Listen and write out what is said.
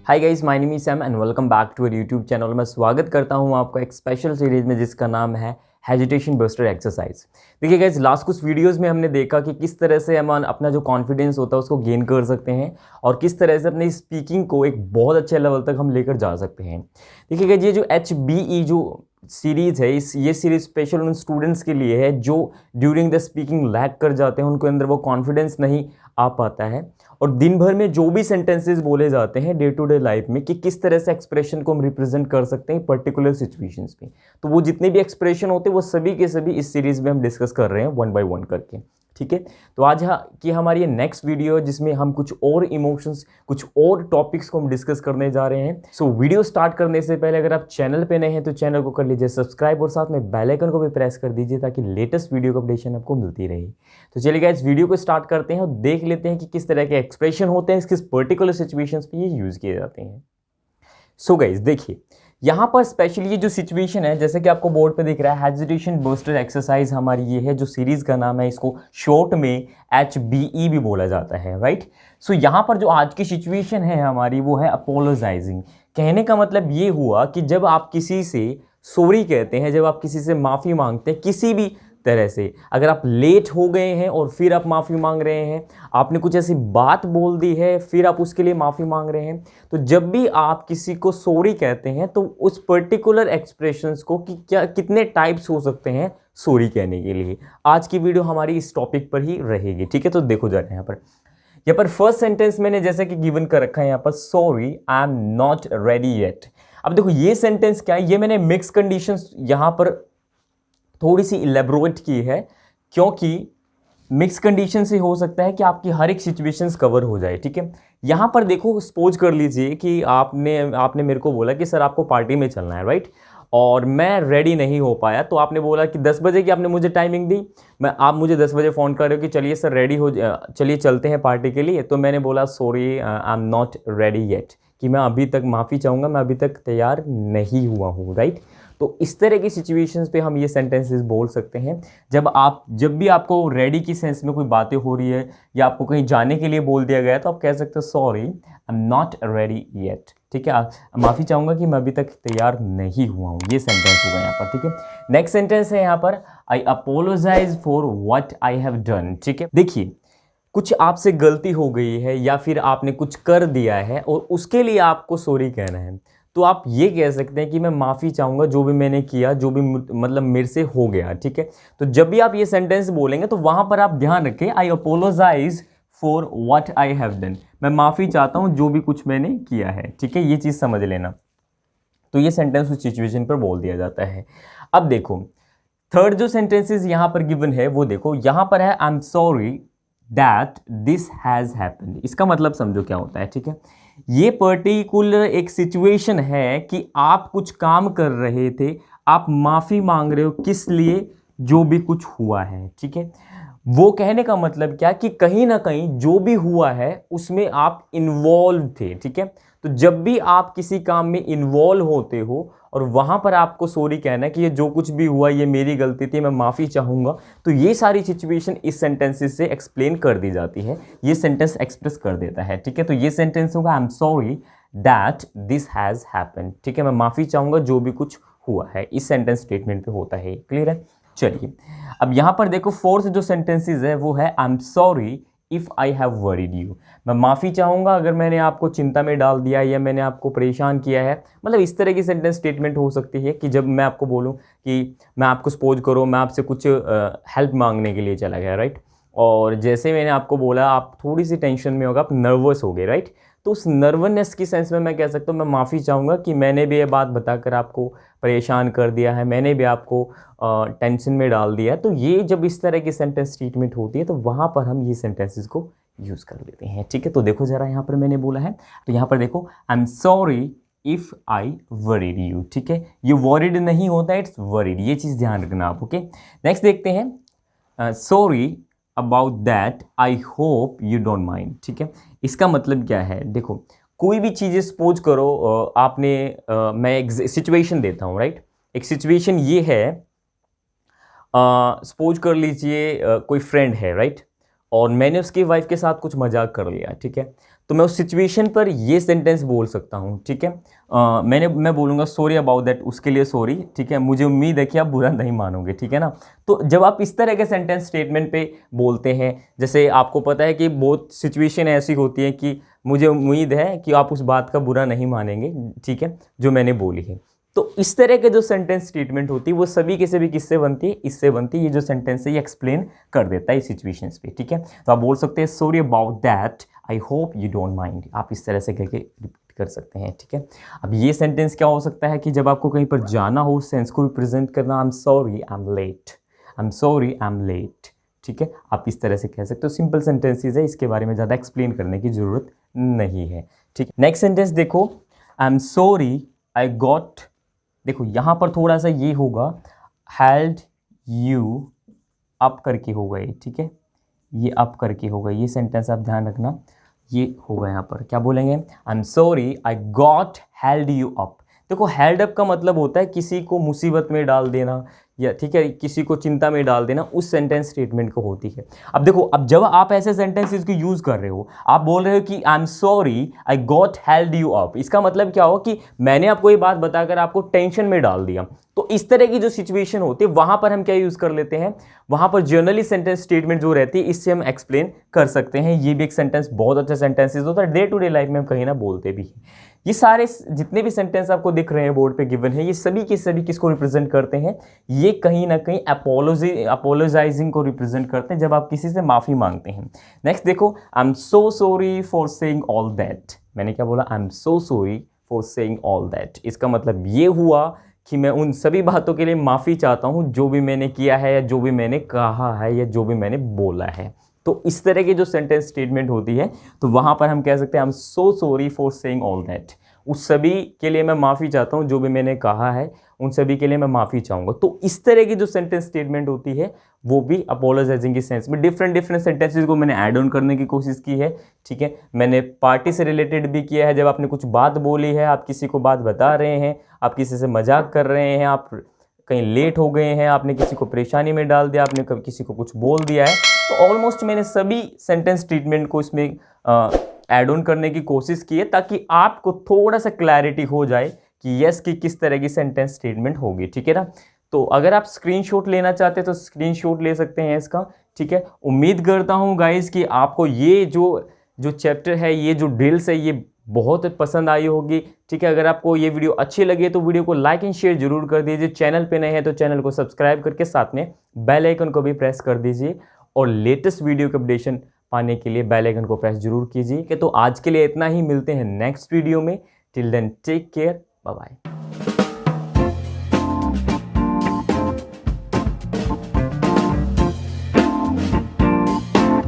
Hi guys, my name is Sam and welcome back to our YouTube channel. मैं स्वागत करता हूं आपका एक स्पेशल सीरीज में जिसका नाम है हेजिटेशन बस्टर एक्सरसाइज। देखिए गाइस, लास्ट कुछ वीडियोस में हमने देखा कि किस तरह से हम अपना जो कॉन्फिडेंस होता है उसको गेन कर सकते हैं और किस तरह से अपनी स्पीकिंग को एक बहुत अच्छे लेवल तक हम लेकर जा सकते हैं। देखिए गाइस, ये जो HBE जो सीरीज़ है, ये सीरीज़ स्पेशल उन स्टूडेंट्स के लिए है जो ड्यूरिंग द स्पीकिंग लैग कर जाते हैं, उनके अंदर वो कॉन्फिडेंस नहीं आ पाता है और दिन भर में जो भी सेंटेंसेस बोले जाते हैं डे टू डे लाइफ में कि किस तरह से एक्सप्रेशन को हम रिप्रेजेंट कर सकते हैं पर्टिकुलर सिचुएशंस में, तो वो जितने भी एक्सप्रेशन होते हैं वो सभी के सभी इस सीरीज़ में हम डिस्कस कर रहे हैं वन बाय वन करके। ठीक है, तो आज की हमारी ये नेक्स्ट वीडियो है जिसमें हम कुछ और इमोशंस, कुछ और टॉपिक्स को हम डिस्कस करने जा रहे हैं। सो वीडियो स्टार्ट करने से पहले अगर आप चैनल पे नए हैं तो चैनल को कर लीजिए सब्सक्राइब और साथ में बेल आइकन को भी प्रेस कर दीजिए ताकि लेटेस्ट वीडियो का अपडेशन आपको मिलती रहे। तो चलिए गाइस, वीडियो को स्टार्ट करते हैं और देख लेते हैं कि किस तरह के एक्सप्रेशन होते हैं, किस पर्टिकुलर सिचुएशंस पे ये यूज़ किए जाते हैं। सो गाइस देखिए, यहाँ पर स्पेशली ये जो सिचुएशन है, जैसे कि आपको बोर्ड पे दिख रहा है, हेजिटेशन बस्टर एक्सरसाइज हमारी ये है जो सीरीज़ का नाम है। इसको शॉर्ट में HBE भी बोला जाता है, राइट। सो यहाँ पर जो आज की सिचुएशन है हमारी वो है अपोलोजाइजिंग। कहने का मतलब ये हुआ कि जब आप किसी से सॉरी कहते हैं, जब आप किसी से माफ़ी मांगते हैं किसी भी तरह से, अगर आप लेट हो गए हैं और फिर आप माफ़ी मांग रहे हैं, आपने कुछ ऐसी बात बोल दी है फिर आप उसके लिए माफ़ी मांग रहे हैं, तो जब भी आप किसी को सॉरी कहते हैं तो उस पर्टिकुलर एक्सप्रेशंस को कि क्या कितने टाइप्स हो सकते हैं सॉरी कहने के लिए, आज की वीडियो हमारी इस टॉपिक पर ही रहेगी। ठीक है, तो देखो जरा यहाँ पर फर्स्ट सेंटेंस मैंने जैसे कि गिवन कर रखा है यहाँ पर, sorry I am not ready yet. अब देखो ये सेंटेंस क्या है, ये मैंने मिक्स कंडीशंस यहाँ पर थोड़ी सी इलेबोरेट की है क्योंकि मिक्स कंडीशन से हो सकता है कि आपकी हर एक सिचुएशंस कवर हो जाए। ठीक है, यहाँ पर देखो सपोज कर लीजिए कि आपने मेरे को बोला कि सर आपको पार्टी में चलना है, राइट, और मैं रेडी नहीं हो पाया, तो आपने बोला कि 10 बजे की आपने मुझे टाइमिंग दी, आप मुझे 10 बजे फ़ोन कर रहे हो कि चलिए सर रेडी हो, चलिए चलते हैं पार्टी के लिए, तो मैंने बोला sorry I am not ready yet, कि मैं अभी तक माफ़ी चाहूँगा, मैं अभी तक तैयार नहीं हुआ हूँ, राइट। तो इस तरह की सिचुएशंस पे हम ये सेंटेंसेस बोल सकते हैं। जब भी आपको रेडी की सेंस में कोई बातें हो रही है या आपको कहीं जाने के लिए बोल दिया गया है तो आप कह सकते हो sorry I am not ready yet. ठीक है, माफ़ी चाहूँगा कि मैं अभी तक तैयार नहीं हुआ हूँ, ये सेंटेंस होगा यहाँ पर। ठीक है, नेक्स्ट सेंटेंस है यहाँ पर, I apologise for what I have done. ठीक है, देखिए कुछ आपसे गलती हो गई है या फिर आपने कुछ कर दिया है और उसके लिए आपको सॉरी कहना है, तो आप ये कह सकते हैं कि मैं माफ़ी चाहूँगा जो भी मैंने किया, जो भी मतलब मेरे से हो गया। ठीक है, तो जब भी आप ये सेंटेंस बोलेंगे तो वहाँ पर आप ध्यान रखें, I apologise for what I have done, मैं माफ़ी चाहता हूँ जो भी कुछ मैंने किया है। ठीक है, ये चीज़ समझ लेना। तो ये सेंटेंस उस सिचुएशन पर बोल दिया जाता है। अब देखो थर्ड जो सेंटेंसेस यहाँ पर गिवन है वो देखो, यहाँ पर है आई am sorry that this has happened. इसका मतलब समझो क्या होता है। ठीक है, ये पर्टिकुलर एक सिचुएशन है कि आप कुछ काम कर रहे थे, आप माफ़ी मांग रहे हो किस लिए, जो भी कुछ हुआ है। ठीक है, वो कहने का मतलब क्या कि कहीं ना कहीं जो भी हुआ है उसमें आप इन्वॉल्व थे। ठीक है, तो जब भी आप किसी काम में इन्वॉल्व होते हो और वहाँ पर आपको सॉरी कहना है कि ये जो कुछ भी हुआ ये मेरी गलती थी, मैं माफ़ी चाहूँगा, तो ये सारी सिचुएशन इस सेंटेंसेस से एक्सप्लेन कर दी जाती है, ये सेंटेंस एक्सप्रेस कर देता है। ठीक है, तो ये सेंटेंस होगा आई am sorry that this has happened. ठीक है, मैं माफ़ी चाहूँगा जो भी कुछ हुआ है, इस सेंटेंस स्टेटमेंट पे होता है। क्लियर है? चलिए अब यहाँ पर देखो फोर्थ जो सेंटेंसेस है वो है आई am sorry if I have worried you. मैं माफ़ी चाहूँगा अगर मैंने आपको चिंता में डाल दिया या मैंने आपको परेशान किया है। मतलब इस तरह की सेंटेंस स्टेटमेंट हो सकती है कि जब मैं आपको बोलूँ कि मैं आपको सपोज करो मैं आपसे कुछ हेल्प मांगने के लिए चला गया, राइट, और जैसे मैंने आपको बोला आप थोड़ी सी टेंशन में होगा, आप नर्वस हो गए, राइट, तो उस नर्वसनेस की सेंस में मैं कह सकता हूँ मैं माफ़ी चाहूँगा कि मैंने भी ये बात बताकर आपको परेशान कर दिया है, मैंने भी आपको टेंशन में डाल दिया है। तो ये जब इस तरह की सेंटेंस स्टेटमेंट होती है तो वहाँ पर हम ये सेंटेंसेस को यूज़ कर लेते हैं। ठीक है, तो देखो ज़रा यहाँ पर मैंने बोला है, तो यहाँ पर देखो आई am sorry if I worried you. ठीक है, ये वरीड नहीं होता है, इट्स वरीड, ये चीज़ ध्यान रखना आप। ओके, नेक्स्ट देखते हैं, sorry about that I hope you don't mind. ठीक है, इसका मतलब क्या है, देखो कोई भी चीज़ें सपोज करो मैं एक सिचुएशन देता हूँ, राइट, एक सिचुएशन ये है, सपोज कर लीजिए कोई फ्रेंड है, राइट, और मैंने उसकी वाइफ के साथ कुछ मजाक कर लिया। ठीक है, तो मैं उस सिचुएशन पर ये सेंटेंस बोल सकता हूँ, ठीक है। मैं बोलूँगा सॉरी अबाउट दैट, उसके लिए सॉरी, ठीक है, मुझे उम्मीद है कि आप बुरा नहीं मानोगे, ठीक है ना। तो जब आप इस तरह के सेंटेंस स्टेटमेंट पे बोलते हैं, जैसे आपको पता है कि बहुत सिचुएशन ऐसी होती है कि मुझे उम्मीद है कि आप उस बात का बुरा नहीं मानेंगे, ठीक है, जो मैंने बोली है। तो इस तरह के जो सेंटेंस स्टेटमेंट होती है वो सभी के सभी किससे बनती है, इससे बनती है। ये जो सेंटेंस है ये एक्सप्लेन कर देता है इस सिचुएशंस पे, ठीक है। तो आप बोल सकते हैं sorry about that, I hope you don't mind, आप इस तरह से करके रिपीट कर सकते हैं, ठीक है। अब ये सेंटेंस क्या हो सकता है कि जब आपको कहीं पर जाना हो, उस सेंस को रिप्रेजेंट करना, I am sorry I am late, I am sorry I am late, ठीक है, आप इस तरह से कह सकते हो। सिंपल सेंटेंसेस है, इसके बारे में ज़्यादा एक्सप्लेन करने की ज़रूरत नहीं है, ठीक है। नेक्स्ट सेंटेंस देखो, आई एम सॉरी आई गॉट, देखो यहाँ पर थोड़ा सा ये होगा, हेल्ड यू अप करके होगा ये, ठीक है, ये अप करके होगा, ये सेंटेंस आप ध्यान रखना, ये होगा यहाँ पर क्या बोलेंगे, आई am sorry I got held you up. देखो हेल्ड अप का मतलब होता है किसी को मुसीबत में डाल देना, या ठीक है किसी को चिंता में डाल देना, उस सेंटेंस स्टेटमेंट को होती है। अब देखो, अब जब आप ऐसे सेंटेंसेस को यूज कर रहे हो, आप बोल रहे हो कि आई am sorry I got held you up, इसका मतलब क्या हो कि मैंने आपको ये बात बताकर आपको टेंशन में डाल दिया। तो इस तरह की जो सिचुएशन होती है वहां पर हम क्या यूज कर लेते हैं, वहां पर जनरली सेंटेंस स्टेटमेंट जो रहती है इससे हम एक्सप्लेन कर सकते हैं। ये भी एक सेंटेंस बहुत अच्छा सेंटेंसेस होता है, डे टू डे लाइफ में हम कहीं ना बोलते भी हैं। ये सारे जितने भी सेंटेंस आपको दिख रहे हैं बोर्ड पे गिवन है, ये सभी के सभी किसको रिप्रेजेंट करते हैं, ये कहीं ना कहीं अपोलोजाइजिंग को रिप्रेजेंट करते हैं, जब आप किसी से माफ़ी मांगते हैं। नेक्स्ट देखो, I am so sorry for saying all that, मैंने क्या बोला, I am so sorry for saying all that. इसका मतलब ये हुआ कि मैं उन सभी बातों के लिए माफ़ी चाहता हूँ जो भी मैंने किया है, या जो भी मैंने कहा है, या जो भी मैंने बोला है। तो इस तरह की जो सेंटेंस स्टेटमेंट होती है, तो वहाँ पर हम कह सकते हैं I am so sorry for saying all that, उस सभी के लिए मैं माफ़ी चाहता हूँ जो भी मैंने कहा है, उन सभी के लिए मैं माफ़ी चाहूँगा। तो इस तरह की जो सेंटेंस स्टेटमेंट होती है वो भी अपोलोजाइजिंग के सेंस में, डिफरेंट सेंटेंसेस को मैंने ऐड ऑन करने की कोशिश की है, ठीक है। मैंने पार्टी से रिलेटेड भी किया है, जब आपने कुछ बात बोली है, आप किसी को बात बता रहे हैं, आप किसी से मजाक कर रहे हैं, आप कहीं लेट हो गए हैं, आपने किसी को परेशानी में डाल दिया, आपने किसी को कुछ बोल दिया है, तो ऑलमोस्ट मैंने सभी सेंटेंस ट्रीटमेंट को इसमें ऐड ऑन करने की कोशिश की है, ताकि आपको थोड़ा सा क्लैरिटी हो जाए कि यस कि किस तरह की सेंटेंस स्टेटमेंट होगी, ठीक है ना। तो अगर आप स्क्रीनशॉट लेना चाहते हैं तो स्क्रीनशॉट ले सकते हैं इसका, ठीक है। उम्मीद करता हूँ गाइज कि आपको ये जो चैप्टर है, ये जो ड्रिल्स है, ये बहुत पसंद आई होगी, ठीक है। अगर आपको ये वीडियो अच्छी लगे तो वीडियो को लाइक एंड शेयर जरूर कर दीजिए। चैनल पे नए हैं तो चैनल को सब्सक्राइब करके साथ में बेल आइकन को भी प्रेस कर दीजिए, और लेटेस्ट वीडियो के अपडेशन पाने के लिए बेल आइकन को प्रेस जरूर कीजिए। तो आज के लिए इतना ही, मिलते हैं नेक्स्ट वीडियो में। Till then take care, bye bye.